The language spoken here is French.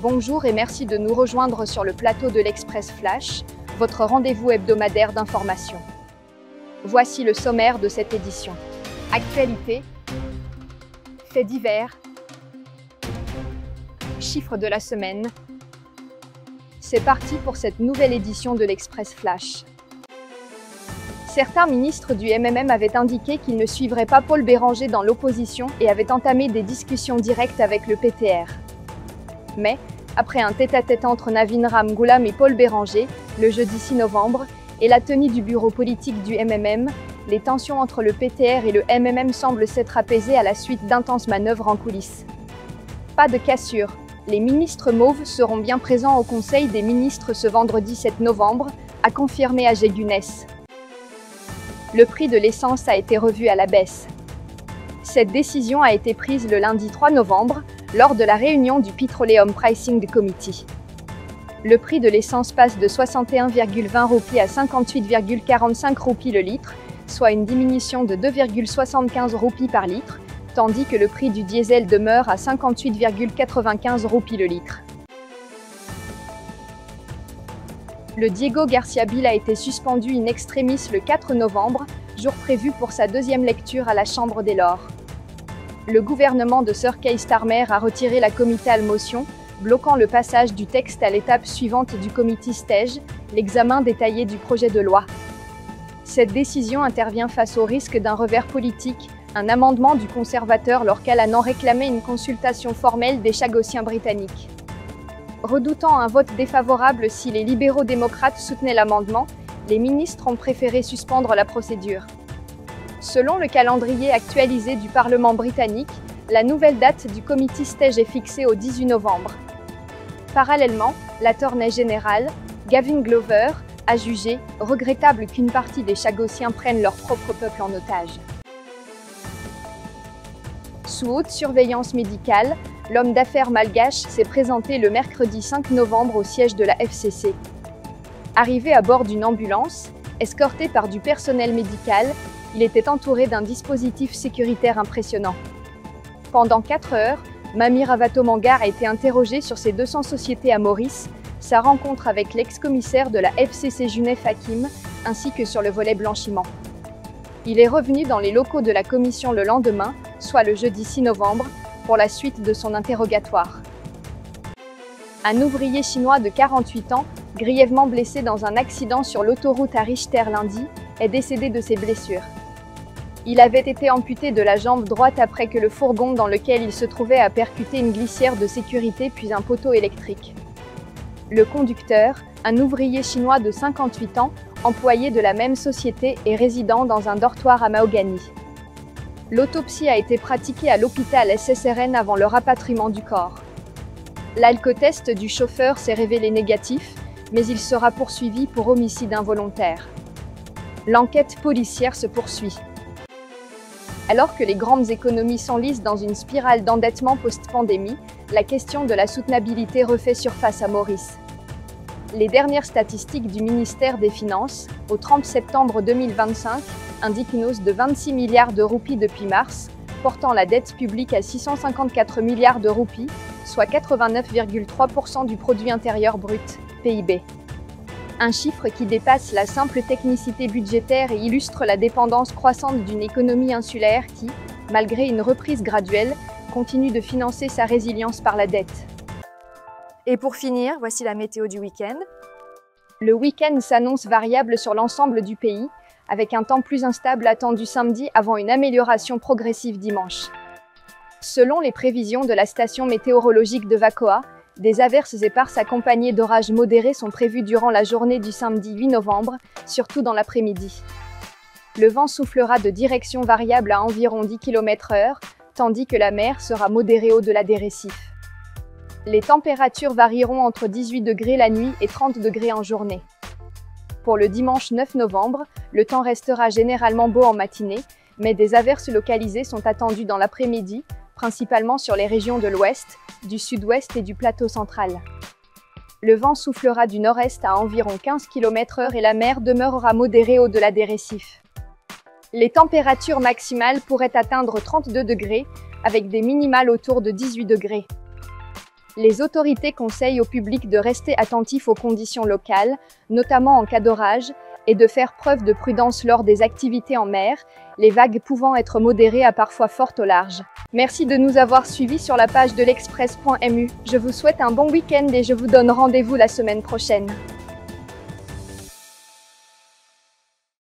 Bonjour et merci de nous rejoindre sur le plateau de l'Express Flash, votre rendez-vous hebdomadaire d'information. Voici le sommaire de cette édition. Actualité, faits divers, chiffres de la semaine. C'est parti pour cette nouvelle édition de l'Express Flash. Certains ministres du MMM avaient indiqué qu'ils ne suivraient pas Paul Béranger dans l'opposition et avaient entamé des discussions directes avec le PTR. Mais, après un tête-à-tête entre Navin Ramgoolam et Paul Béranger, le jeudi 6 novembre, et la tenue du bureau politique du MMM, les tensions entre le PTR et le MMM semblent s'être apaisées à la suite d'intenses manœuvres en coulisses. Pas de cassure, les ministres mauves seront bien présents au Conseil des ministres ce vendredi 7 novembre, a confirmé AG Gunness. Le prix de l'essence a été revu à la baisse. Cette décision a été prise le lundi 3 novembre, lors de la réunion du Petroleum Pricing Committee. Le prix de l'essence passe de 61,20 roupies à 58,45 roupies le litre, soit une diminution de 2,75 roupies par litre, tandis que le prix du diesel demeure à 58,95 roupies le litre. Le Diego Garcia Bill a été suspendu in extremis le 4 novembre, jour prévu pour sa deuxième lecture à la Chambre des Lords. Le gouvernement de Sir Keir Starmer a retiré la comitale motion, bloquant le passage du texte à l'étape suivante du committee stage, l'examen détaillé du projet de loi. Cette décision intervient face au risque d'un revers politique, un amendement du conservateur Lord Callanan réclamait une consultation formelle des Chagossiens britanniques. Redoutant un vote défavorable si les libéraux-démocrates soutenaient l'amendement, les ministres ont préféré suspendre la procédure. Selon le calendrier actualisé du Parlement britannique, la nouvelle date du committee stage est fixée au 18 novembre. Parallèlement, l'attorney général, Gavin Glover, a jugé « regrettable qu'une partie des Chagossiens prennent leur propre peuple en otage ». Sous haute surveillance médicale, l'homme d'affaires malgache s'est présenté le mercredi 5 novembre au siège de la FCC. Arrivé à bord d'une ambulance, escorté par du personnel médical, il était entouré d'un dispositif sécuritaire impressionnant. Pendant 4 heures, Mami Ravatomanga a été interrogé sur ses 200 sociétés à Maurice, sa rencontre avec l'ex-commissaire de la FCC Junef Hakim, ainsi que sur le volet blanchiment. Il est revenu dans les locaux de la commission le lendemain, soit le jeudi 6 novembre, pour la suite de son interrogatoire. Un ouvrier chinois de 48 ans, grièvement blessé dans un accident sur l'autoroute à Richter lundi, est décédé de ses blessures. Il avait été amputé de la jambe droite après que le fourgon dans lequel il se trouvait a percuté une glissière de sécurité puis un poteau électrique. Le conducteur, un ouvrier chinois de 58 ans, employé de la même société et résidant dans un dortoir à Mahogany. L'autopsie a été pratiquée à l'hôpital SSRN avant le rapatriement du corps. L'alcotest du chauffeur s'est révélé négatif, mais il sera poursuivi pour homicide involontaire. L'enquête policière se poursuit. Alors que les grandes économies s'enlisent dans une spirale d'endettement post-pandémie, la question de la soutenabilité refait surface à Maurice. Les dernières statistiques du ministère des Finances, au 30 septembre 2025, indiquent une hausse de 26 milliards de roupies depuis mars, portant la dette publique à 654 milliards de roupies, soit 89,3% du produit intérieur brut, PIB. Un chiffre qui dépasse la simple technicité budgétaire et illustre la dépendance croissante d'une économie insulaire qui, malgré une reprise graduelle, continue de financer sa résilience par la dette. Et pour finir, voici la météo du week-end. Le week-end s'annonce variable sur l'ensemble du pays, avec un temps plus instable attendu samedi avant une amélioration progressive dimanche. Selon les prévisions de la station météorologique de Vacoa, des averses éparses accompagnées d'orages modérés sont prévues durant la journée du samedi 8 novembre, surtout dans l'après-midi. Le vent soufflera de direction variable à environ 10 km/h, tandis que la mer sera modérée au-delà des récifs. Les températures varieront entre 18 degrés la nuit et 30 degrés en journée. Pour le dimanche 9 novembre, le temps restera généralement beau en matinée, mais des averses localisées sont attendues dans l'après-midi, principalement sur les régions de l'ouest, du sud-ouest et du plateau central. Le vent soufflera du nord-est à environ 15 km/h et la mer demeurera modérée au-delà des récifs. Les températures maximales pourraient atteindre 32 degrés, avec des minimales autour de 18 degrés. Les autorités conseillent au public de rester attentif aux conditions locales, notamment en cas d'orage, et de faire preuve de prudence lors des activités en mer, les vagues pouvant être modérées à parfois fortes au large. Merci de nous avoir suivis sur la page de l'express.mu. Je vous souhaite un bon week-end et je vous donne rendez-vous la semaine prochaine.